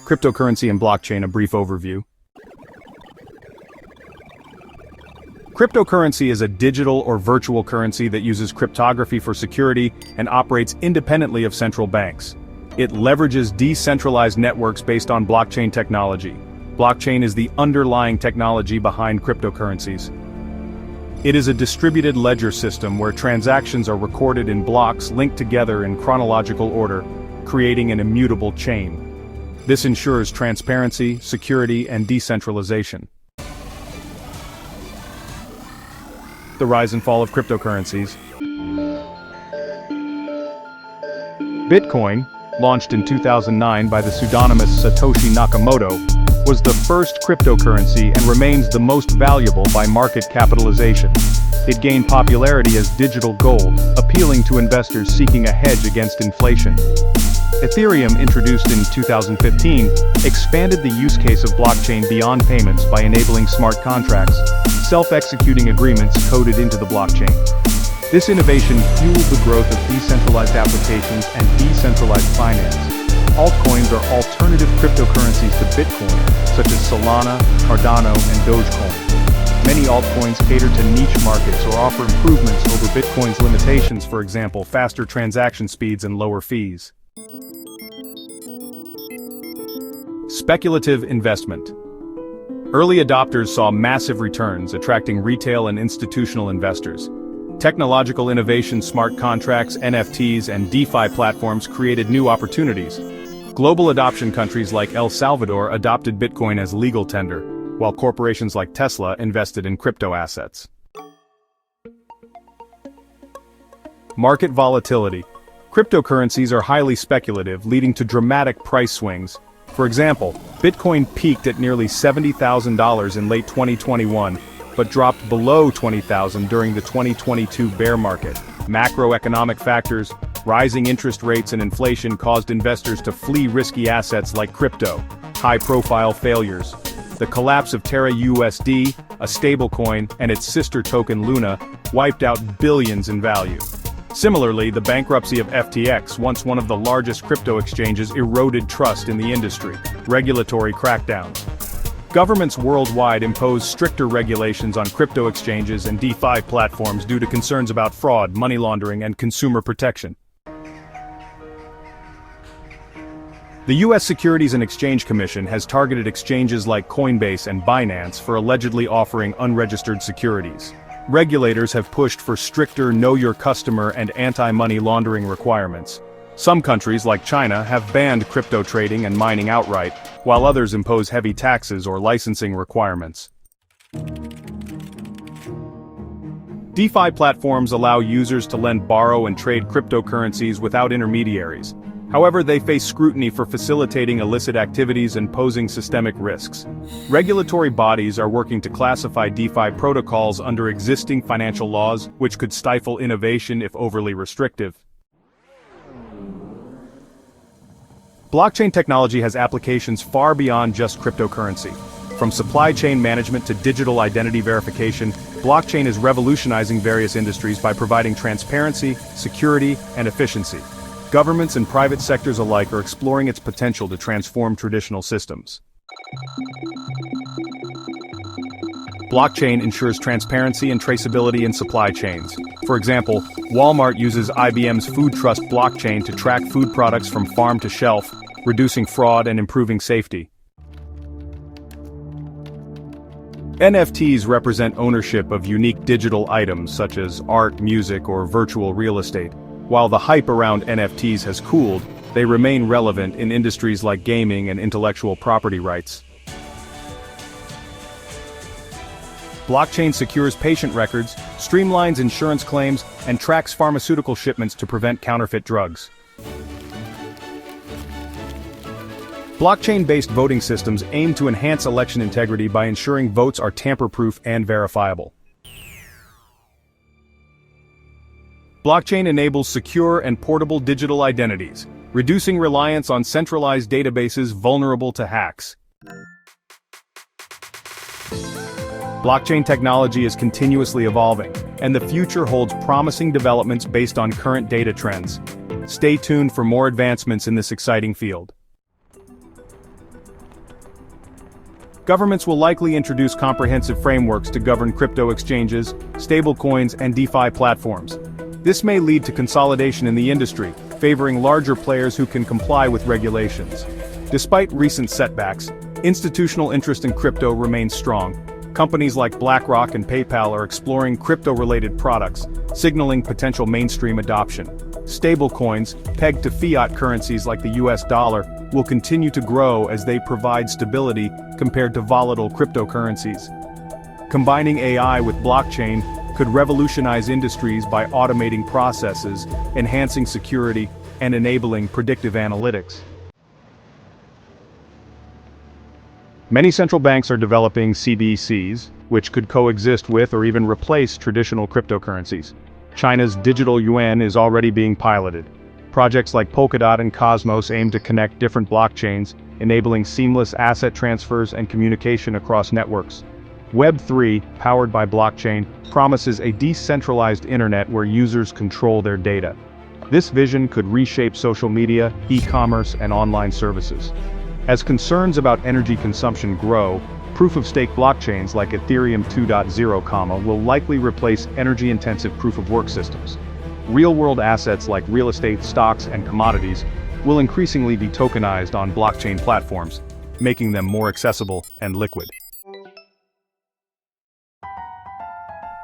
Cryptocurrency and blockchain, a brief overview. Cryptocurrency is a digital or virtual currency that uses cryptography for security and operates independently of central banks. It leverages decentralized networks based on blockchain technology. Blockchain is the underlying technology behind cryptocurrencies. It is a distributed ledger system where transactions are recorded in blocks linked together in chronological order, creating an immutable chain. This ensures transparency, security, and decentralization. The rise and fall of cryptocurrencies. Bitcoin, launched in 2009 by the pseudonymous Satoshi Nakamoto, was the first cryptocurrency and remains the most valuable by market capitalization. It gained popularity as digital gold, appealing to investors seeking a hedge against inflation. Ethereum, introduced in 2015, expanded the use case of blockchain beyond payments by enabling smart contracts, self-executing agreements coded into the blockchain. This innovation fueled the growth of decentralized applications and decentralized finance. Altcoins are alternative cryptocurrencies to Bitcoin, such as Solana, Cardano, and Dogecoin. Many altcoins cater to niche markets or offer improvements over Bitcoin's limitations, for example, faster transaction speeds and lower fees. Speculative investment. Early adopters saw massive returns, attracting retail and institutional investors. Technological innovation, smart contracts, NFTs, and DeFi platforms created new opportunities. Global adoption countries like El Salvador adopted Bitcoin as legal tender, while corporations like Tesla invested in crypto assets. Market volatility. Cryptocurrencies are highly speculative, leading to dramatic price swings. For example, Bitcoin peaked at nearly $70,000 in late 2021, but dropped below $20,000 during the 2022 bear market. Macroeconomic factors, rising interest rates and inflation caused investors to flee risky assets like crypto. High-profile failures. The collapse of Terra USD, a stablecoin, and its sister token Luna, wiped out billions in value. Similarly, the bankruptcy of FTX, once one of the largest crypto exchanges, eroded trust in the industry. Regulatory crackdowns. Governments worldwide impose stricter regulations on crypto exchanges and DeFi platforms due to concerns about fraud, money laundering, and consumer protection. The U.S. Securities and Exchange Commission has targeted exchanges like Coinbase and Binance for allegedly offering unregistered securities. Regulators have pushed for stricter know-your-customer and anti-money laundering requirements. Some countries, like China, have banned crypto trading and mining outright, while others impose heavy taxes or licensing requirements. DeFi platforms allow users to lend, borrow, and trade cryptocurrencies without intermediaries. However, they face scrutiny for facilitating illicit activities and posing systemic risks. Regulatory bodies are working to classify DeFi protocols under existing financial laws, which could stifle innovation if overly restrictive. Blockchain technology has applications far beyond just cryptocurrency. From supply chain management to digital identity verification, blockchain is revolutionizing various industries by providing transparency, security, and efficiency. Governments and private sectors alike are exploring its potential to transform traditional systems. Blockchain ensures transparency and traceability in supply chains. For example, Walmart uses IBM's Food Trust blockchain to track food products from farm to shelf, reducing fraud and improving safety. NFTs represent ownership of unique digital items such as art, music, or virtual real estate. While the hype around NFTs has cooled, they remain relevant in industries like gaming and intellectual property rights. Blockchain secures patient records, streamlines insurance claims, and tracks pharmaceutical shipments to prevent counterfeit drugs. Blockchain-based voting systems aim to enhance election integrity by ensuring votes are tamper-proof and verifiable. Blockchain enables secure and portable digital identities, reducing reliance on centralized databases vulnerable to hacks. Blockchain technology is continuously evolving, and the future holds promising developments based on current data trends. Stay tuned for more advancements in this exciting field. Governments will likely introduce comprehensive frameworks to govern crypto exchanges, stablecoins, and DeFi platforms. This may lead to consolidation in the industry, favoring larger players who can comply with regulations. Despite recent setbacks, institutional interest in crypto remains strong. Companies like BlackRock and PayPal are exploring crypto-related products, signaling potential mainstream adoption. Stablecoins, pegged to fiat currencies like the US dollar, will continue to grow as they provide stability compared to volatile cryptocurrencies. Combining AI with blockchain could revolutionize industries by automating processes, enhancing security, and enabling predictive analytics. Many central banks are developing CBDCs, which could coexist with or even replace traditional cryptocurrencies. China's digital yuan is already being piloted. Projects like Polkadot and Cosmos aim to connect different blockchains, enabling seamless asset transfers and communication across networks. Web3, powered by blockchain, promises a decentralized internet where users control their data. This vision could reshape social media, e-commerce, and online services. As concerns about energy consumption grow, proof-of-stake blockchains like Ethereum 2.0, will likely replace energy-intensive proof-of-work systems. Real-world assets like real estate, stocks, and commodities will increasingly be tokenized on blockchain platforms, making them more accessible and liquid.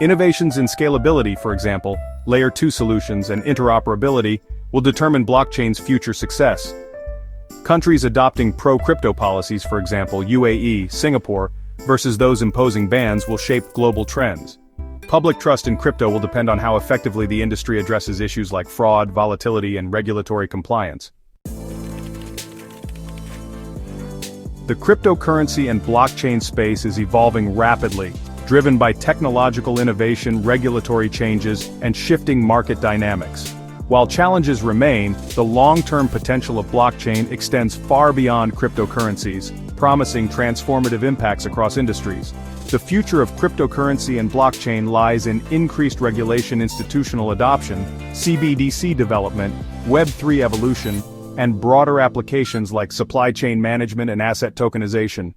Innovations in scalability, for example, Layer 2 solutions and interoperability, will determine blockchain's future success. Countries adopting pro-crypto policies, for example UAE, Singapore, versus those imposing bans will shape global trends. Public trust in crypto will depend on how effectively the industry addresses issues like fraud, volatility, and regulatory compliance. The cryptocurrency and blockchain space is evolving rapidly, driven by technological innovation, regulatory changes, and shifting market dynamics. While challenges remain, the long-term potential of blockchain extends far beyond cryptocurrencies, promising transformative impacts across industries. The future of cryptocurrency and blockchain lies in increased regulation, institutional adoption, CBDC development, Web3 evolution, and broader applications like supply chain management and asset tokenization.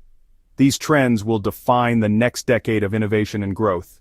These trends will define the next decade of innovation and growth.